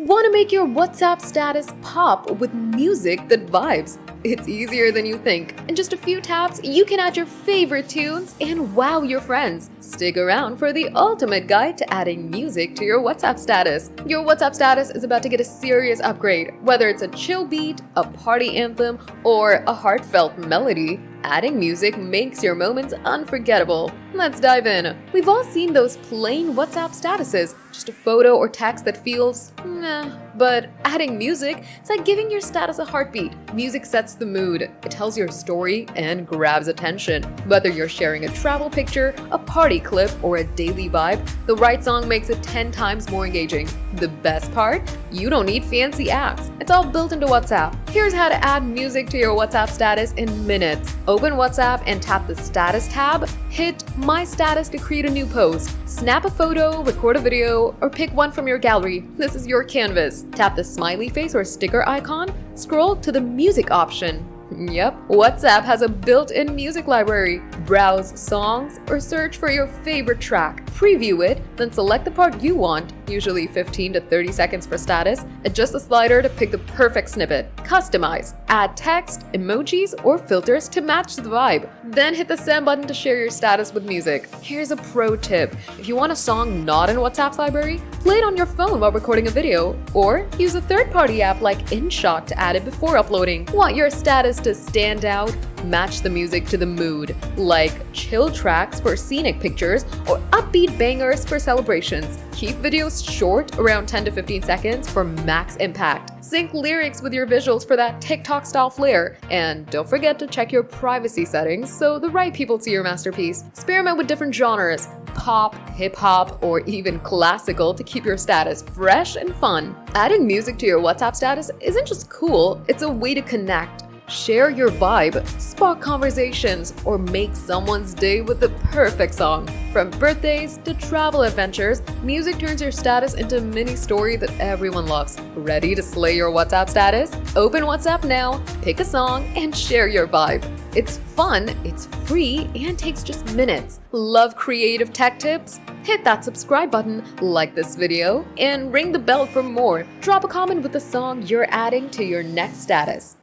Want to make your WhatsApp status pop with music that vibes? It's easier than you think. In just a few taps, you can add your favorite tunes and wow your friends. Stick around for the ultimate guide to adding music to your WhatsApp status. Your WhatsApp status is about to get a serious upgrade. Whether it's a chill beat, a party anthem, or a heartfelt melody, adding music makes your moments unforgettable. Let's dive in. We've all seen those plain WhatsApp statuses, just a photo or text that feels meh. But adding music, it's like giving your status a heartbeat. Music sets the mood, it tells your story, and grabs attention. Whether you're sharing a travel picture, a party clip, or a daily vibe, the right song makes it 10 times more engaging. The best part? You don't need fancy apps. It's all built into WhatsApp. Here's how to add music to your WhatsApp status in minutes. Open WhatsApp and tap the Status tab. Hit My Status to create a new post. Snap a photo, record a video, or pick one from your gallery. This is your canvas. Tap the smiley face or sticker icon. Scroll to the music option. Yep, WhatsApp has a built-in music library. Browse songs or search for your favorite track. Preview it, then select the part you want, usually 15 to 30 seconds for status. Adjust the slider to pick the perfect snippet. Customize. Add text, emojis, or filters to match the vibe. Then hit the send button to share your status with music. Here's a pro tip. If you want a song not in WhatsApp's library, play it on your phone while recording a video, or use a third-party app like InShot to add it before uploading. Want your status to stand out? Match the music to the mood, like chill tracks for scenic pictures or upbeat bangers for celebrations. Keep videos short, around 10 to 15 seconds for max impact. Sync lyrics with your visuals for that TikTok-style flair. And don't forget to check your privacy settings so the right people see your masterpiece. Experiment with different genres, pop, hip-hop, or even classical to keep your status fresh and fun. Adding music to your WhatsApp status isn't just cool, it's a way to connect. Share your vibe, spark conversations, or make someone's day with the perfect song. From birthdays to travel adventures, music turns your status into a mini story that everyone loves. Ready to slay your WhatsApp status? Open WhatsApp now, pick a song, and share your vibe. It's fun, it's free, and takes just minutes. Love creative tech tips? Hit that subscribe button, like this video, and ring the bell for more. Drop a comment with the song you're adding to your next status.